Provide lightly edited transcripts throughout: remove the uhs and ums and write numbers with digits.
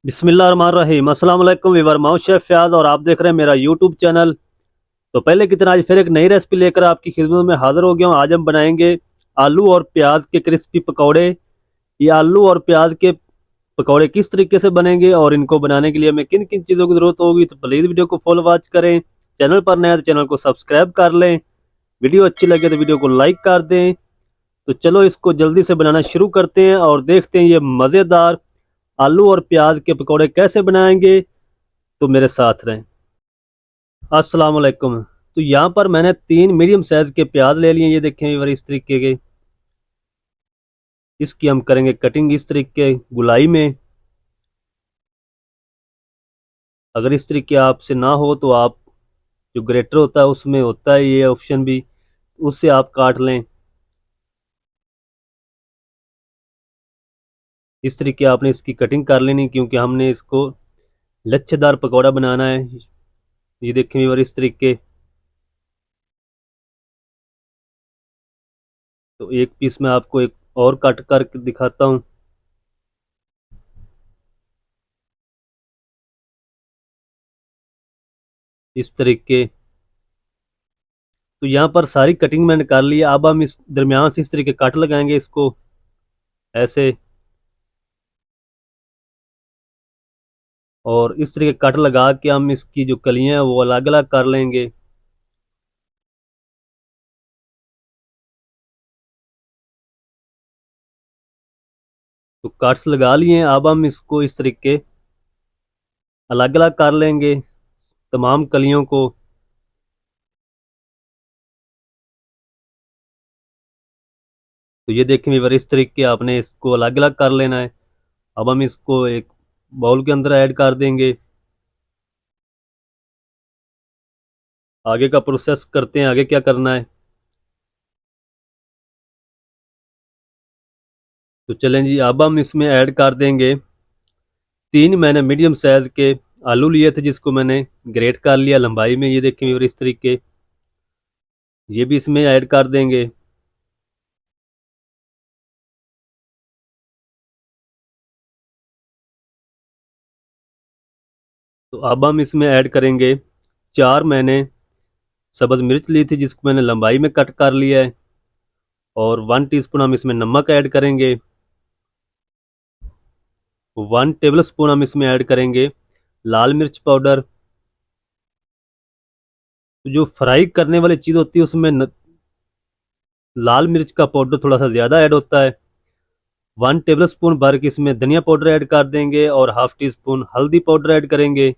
बिस्मिल्लाहिर्रहमानिर्रहीम। अस्सलाम वालेकुम वीवर, मैं हूं शेफ फयाज और आप देख रहे हैं मेरा यूट्यूब चैनल। तो पहले की तरह आज फिर एक नई रेसिपी लेकर आपकी खिदमत में हाजिर हो गया हूं। आज हम बनाएंगे आलू और प्याज के क्रिस्पी पकौड़े। ये आलू और प्याज के पकौड़े किस तरीके से बनेंगे और इनको बनाने के लिए हमें किन किन चीज़ों की ज़रूरत होगी, तो प्लीज़ वीडियो को फुल वॉच करें। चैनल पर नया तो चैनल को सब्सक्राइब कर लें। वीडियो अच्छी लगे तो वीडियो को लाइक कर दें। तो चलो इसको जल्दी से बनाना शुरू करते हैं और देखते हैं ये मज़ेदार आलू और प्याज के पकौड़े कैसे बनाएंगे। तो मेरे साथ रहें। अस्सलाम वालेकुम। तो यहाँ पर मैंने 3 मीडियम साइज के प्याज ले लिए। ये देखें ये इस तरीके के। इसकी हम करेंगे कटिंग इस तरीके गुलाई में। अगर इस तरीके आपसे ना हो तो आप जो ग्रेटर होता है उसमें होता है ये ऑप्शन भी, उससे आप काट लें। इस तरीके आपने इसकी कटिंग कर लेनी, क्योंकि हमने इसको लच्छेदार पकौड़ा बनाना है। ये देखें ये इस तरीके। तो एक पीस में आपको एक और कट करके दिखाता हूँ। इस तरीके। तो यहाँ पर सारी कटिंग मैंने कर ली है। अब हम इस दरमियान से इस तरीके कट लगाएंगे इसको ऐसे, और इस तरीके कट लगा के हम इसकी जो कलियां हैं वो अलग अलग कर लेंगे। तो कट्स लगा लिए हैं। अब हम इसको इस तरीके अलग अलग कर लेंगे तमाम कलियों को। तो ये देखें व्यूअर, इस तरीके आपने इसको अलग अलग कर लेना है। अब हम इसको एक बाउल के अंदर ऐड कर देंगे। आगे का प्रोसेस करते हैं, आगे क्या करना है। तो चलें जी, अब हम इसमें ऐड कर देंगे 3 मैंने मीडियम साइज के आलू लिए थे, जिसको मैंने ग्रेट कर लिया लंबाई में। ये देखें व्यूअर इस तरीके, ये भी इसमें ऐड कर देंगे। तो अब हम इसमें ऐड करेंगे 4 मैंने सब्ज़ मिर्च ली थी, जिसको मैंने लंबाई में कट कर लिया है। और 1 टीस्पून हम इसमें नमक ऐड करेंगे। 1 टेबल स्पून हम इसमें ऐड करेंगे लाल मिर्च पाउडर। तो जो फ्राई करने वाली चीज़ होती है उसमें लाल मिर्च का पाउडर थोड़ा सा ज़्यादा ऐड होता है। 1 टेबल स्पून भर के इसमें धनिया पाउडर ऐड कर देंगे और ½ टीस्पून हल्दी पाउडर ऐड करेंगे।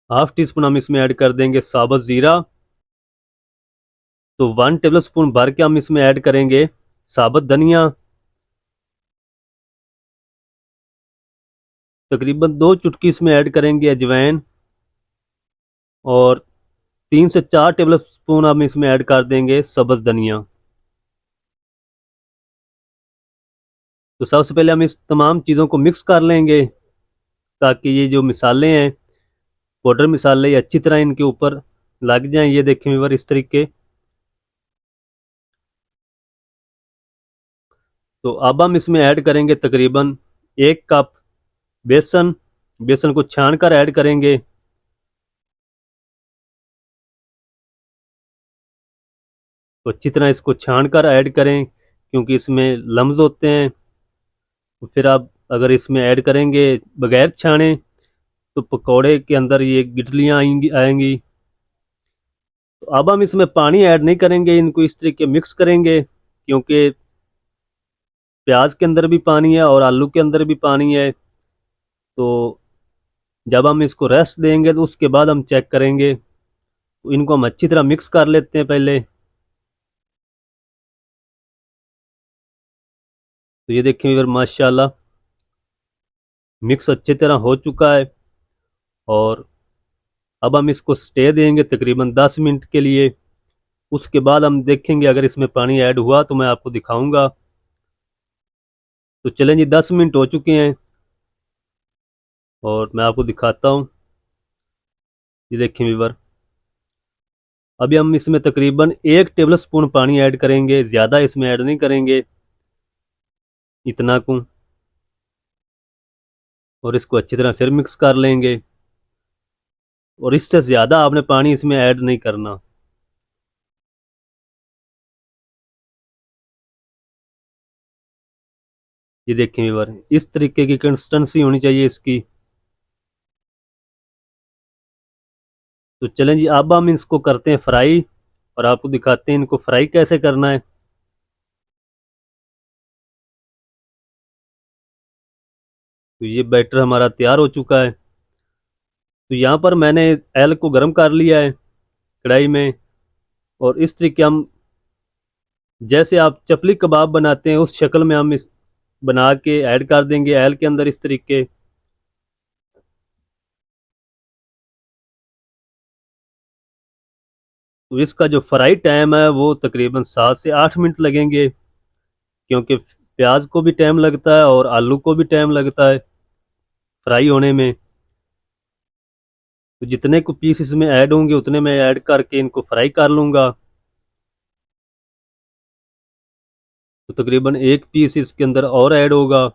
½ टीस्पून हम इसमें ऐड कर देंगे साबुत ज़ीरा। तो 1 टेबल स्पून भर के हम इसमें ऐड करेंगे साबुत धनिया। तकरीबन 2 चुटकी इसमें ऐड करेंगे अजवाइन। और 3 से 4 टेबल स्पून हम इसमें ऐड कर देंगे सब्ज़ धनिया। तो सबसे पहले हम इस तमाम चीज़ों को मिक्स कर लेंगे, ताकि ये जो मिसाले हैं, पाउडर मिसाले, ये अच्छी तरह इनके ऊपर लग जाएं। ये देखें व्यूअर इस तरीके। तो अब हम इसमें ऐड करेंगे तकरीबन 1 कप बेसन। बेसन को छान कर ऐड करेंगे। तो अच्छी तरह इसको छान कर ऐड करें, क्योंकि इसमें लम्स होते हैं। तो फिर आप अगर इसमें ऐड करेंगे बगैर छाने तो पकौड़े के अंदर ये गिटलियाँ आएंगी। तो अब हम इसमें पानी ऐड नहीं करेंगे, इनको इस तरीके मिक्स करेंगे, क्योंकि प्याज के अंदर भी पानी है और आलू के अंदर भी पानी है। तो जब हम इसको रेस्ट देंगे तो उसके बाद हम चेक करेंगे। तो इनको हम अच्छी तरह मिक्स कर लेते हैं पहले। तो ये देखें फिर माशाल्लाह मिक्स अच्छी तरह हो चुका है। और अब हम इसको स्टे देंगे तकरीबन 10 मिनट के लिए। उसके बाद हम देखेंगे, अगर इसमें पानी ऐड हुआ तो मैं आपको दिखाऊंगा। तो चलें जी, 10 मिनट हो चुके हैं और मैं आपको दिखाता हूँ। ये देखें व्यूअर, अभी हम इसमें तकरीबन 1 टेबल स्पून पानी ऐड करेंगे, ज़्यादा इसमें ऐड नहीं करेंगे, इतना को। और इसको अच्छी तरह फिर मिक्स कर लेंगे। और इससे ज़्यादा आपने पानी इसमें ऐड नहीं करना। ये देखें व्यूअर, इस तरीके की कंसिस्टेंसी होनी चाहिए इसकी। तो चलें जी, अब हम इसको करते हैं फ्राई और आपको दिखाते हैं इनको फ्राई कैसे करना है। तो ये बैटर हमारा तैयार हो चुका है। तो यहाँ पर मैंने ऑयल को गर्म कर लिया है कढ़ाई में, और इस तरीके हम, जैसे आप चपली कबाब बनाते हैं उस शक्ल में हम इस बना के ऐड कर देंगे ऑयल के अंदर इस तरीके। तो इसका जो फ्राई टाइम है वो तकरीबन 7 से 8 मिनट लगेंगे, क्योंकि प्याज को भी टाइम लगता है और आलू को भी टाइम लगता है फ्राई होने में। तो जितने को पीस इसमें ऐड होंगे उतने मैं ऐड करके इनको फ्राई कर लूँगा। तो तकरीबन एक पीस इसके अंदर और ऐड होगा।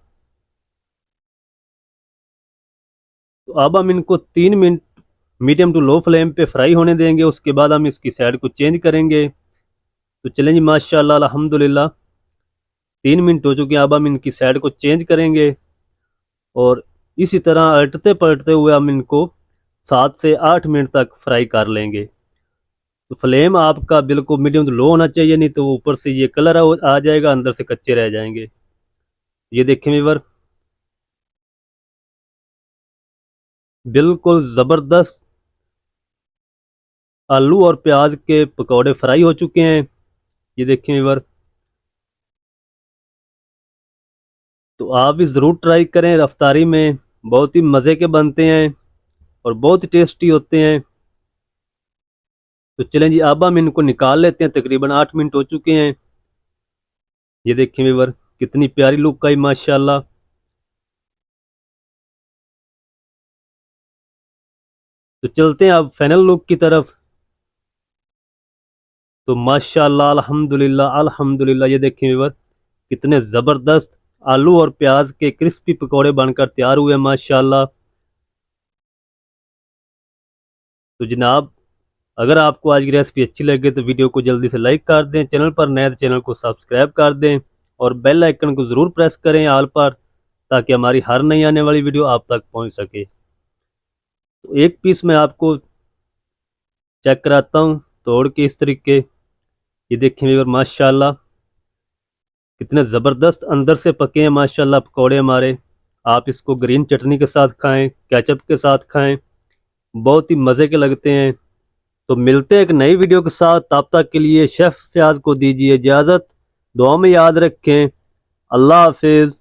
तो अब हम इनको 3 minute medium to low flame पे फ्राई होने देंगे, उसके बाद हम इसकी साइड को चेंज करेंगे। तो चलें जी, माशाल्लाह अल्हम्दुलिल्लाह 3 मिनट हो चुके हैं। अब हम इनकी साइड को चेंज करेंगे और इसी तरह अलटते पलटते हुए हम इनको 7 से 8 मिनट तक फ्राई कर लेंगे। तो फ्लेम आपका बिल्कुल मीडियम टू लो होना चाहिए, नहीं तो ऊपर से ये कलर आ जाएगा, अंदर से कच्चे रह जाएंगे। ये देखें व्यूअर, बिल्कुल ज़बरदस्त आलू और प्याज के पकौड़े फ्राई हो चुके हैं। ये देखें व्यूअर, तो आप भी ज़रूर ट्राई करें रफ्तारी में, बहुत ही मज़े के बनते हैं और बहुत ही टेस्टी होते हैं। तो चलें जी, अब हम इनको निकाल लेते हैं। तकरीबन 8 मिनट हो चुके हैं। ये देखें व्यूअर, कितनी प्यारी लुक आई माशाल्लाह। तो चलते हैं अब फाइनल लुक की तरफ। तो माशाल्लाह अल्हम्दुलिल्लाह अल्हम्दुलिल्लाह, ये देखें व्यूअर, कितने ज़बरदस्त आलू और प्याज के क्रिस्पी पकौड़े बनकर तैयार हुए माशाल्लाह। तो जनाब, अगर आपको आज की रेसिपी अच्छी लगे तो वीडियो को जल्दी से लाइक कर दें, चैनल पर नए तो चैनल को सब्सक्राइब कर दें और बेल आइकन को ज़रूर प्रेस करें ऑल पर, ताकि हमारी हर नई आने वाली वीडियो आप तक पहुंच सके। तो एक पीस मैं आपको चेक कराता हूँ तोड़ के इस तरीके। ये देखें व्यूअर, माशाल्लाह कितने ज़बरदस्त अंदर से पके हैं माशाल्लाह पकौड़े हमारे। आप इसको ग्रीन चटनी के साथ खाएं, केचप के साथ खाएं, बहुत ही मज़े के लगते हैं। तो मिलते हैं एक नई वीडियो के साथ, तब तक के लिए शेफ़ फयाज को दीजिए इजाज़त। दुआ में याद रखें। अल्लाह हाफिज़।